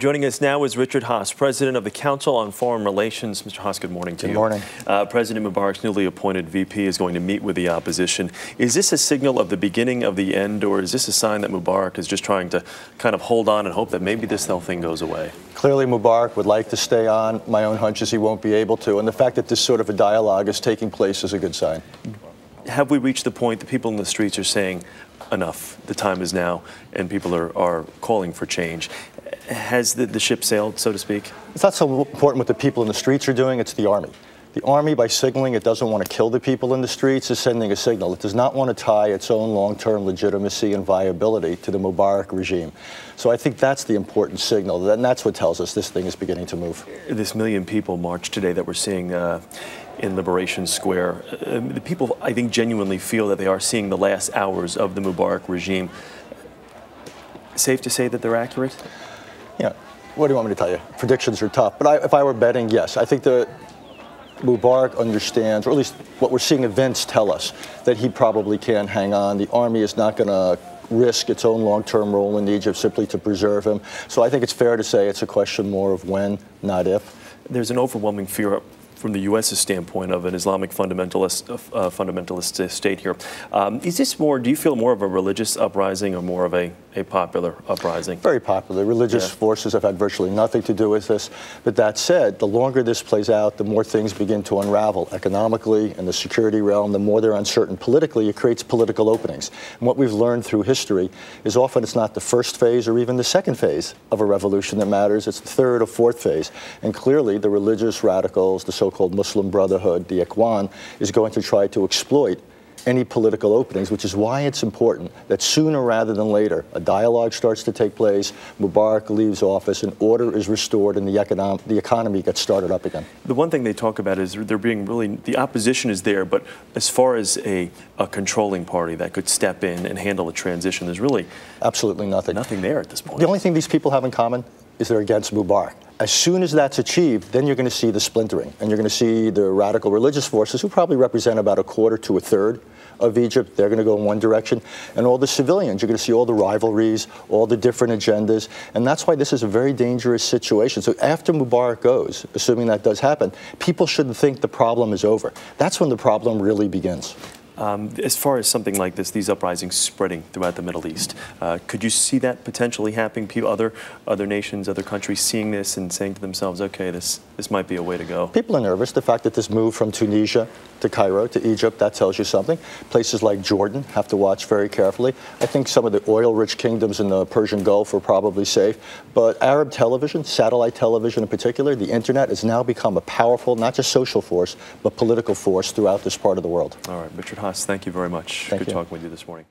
Joining us now is Richard Haass, President of the Council on Foreign Relations. Mr. Haass, good morning to you. Good morning. President Mubarak's newly appointed VP is going to meet with the opposition. Is this a signal of the beginning of the end, or is this a sign that Mubarak is just trying to kind of hold on and hope that maybe this whole thing goes away? Clearly, Mubarak would like to stay on. My own hunch is he won't be able to. And the fact that this sort of a dialogue is taking place is a good sign. Have we reached the point that people in the streets are saying, enough, the time is now, and people are calling for change? Has the ship sailed, so to speak? It's not so important what the people in the streets are doing, it's the Army. The Army, by signaling it doesn't want to kill the people in the streets, is sending a signal. It does not want to tie its own long-term legitimacy and viability to the Mubarak regime. So I think that's the important signal, and that's what tells us this thing is beginning to move. This million people march today that we're seeing in Liberation Square, the people, I think, genuinely feel that they are seeing the last hours of the Mubarak regime. Safe to say that they're accurate? Yeah. What do you want me to tell you? Predictions are tough, but if I were betting, yes. I think the Mubarak understands, or at least what we're seeing events tell us, that he probably can hang on. The Army is not going to risk its own long-term role in Egypt simply to preserve him. So I think it's fair to say it's a question more of when, not if. There's an overwhelming fear from the U.S.'s standpoint of an Islamic fundamentalist state here. Is this more, do you feel more of a religious uprising or more of a popular uprising? Very popular. Religious forces have had virtually nothing to do with this. But that said, the longer this plays out, the more things begin to unravel economically in the security realm. The more they're uncertain politically, it creates political openings. And what we've learned through history is often it's not the first phase or even the second phase of a revolution that matters. It's the third or fourth phase. And clearly, the religious radicals, the so-called Muslim Brotherhood, the Ikhwan, is going to try to exploit any political openings, which is why it's important that sooner rather than later a dialogue starts to take place, Mubarak leaves office, and order is restored, and the economy gets started up again. The one thing they talk about is there being really, the opposition is there, but as far as a controlling party that could step in and handle a transition, there's really absolutely nothing. Nothing there at this point. The only thing these people have in common is they're against Mubarak. As soon as that's achieved, then you're going to see the splintering, and you're going to see the radical religious forces, who probably represent about a quarter to a third of Egypt. They're going to go in one direction, and all the civilians, you're going to see all the rivalries, all the different agendas, and that's why this is a very dangerous situation. So after Mubarak goes, assuming that does happen, people shouldn't think the problem is over. That's when the problem really begins. As far as something like this, these uprisings spreading throughout the Middle East, could you see that potentially happening? Other nations, other countries seeing this and saying to themselves, okay, this might be a way to go? People are nervous. The fact that this moved from Tunisia to Cairo to Egypt, that tells you something. Places like Jordan have to watch very carefully. I think some of the oil-rich kingdoms in the Persian Gulf are probably safe. But Arab television, satellite television in particular, the internet has now become a powerful, not just social force, but political force throughout this part of the world. All right, Richard Haass, thank you very much. Good talking with you this morning.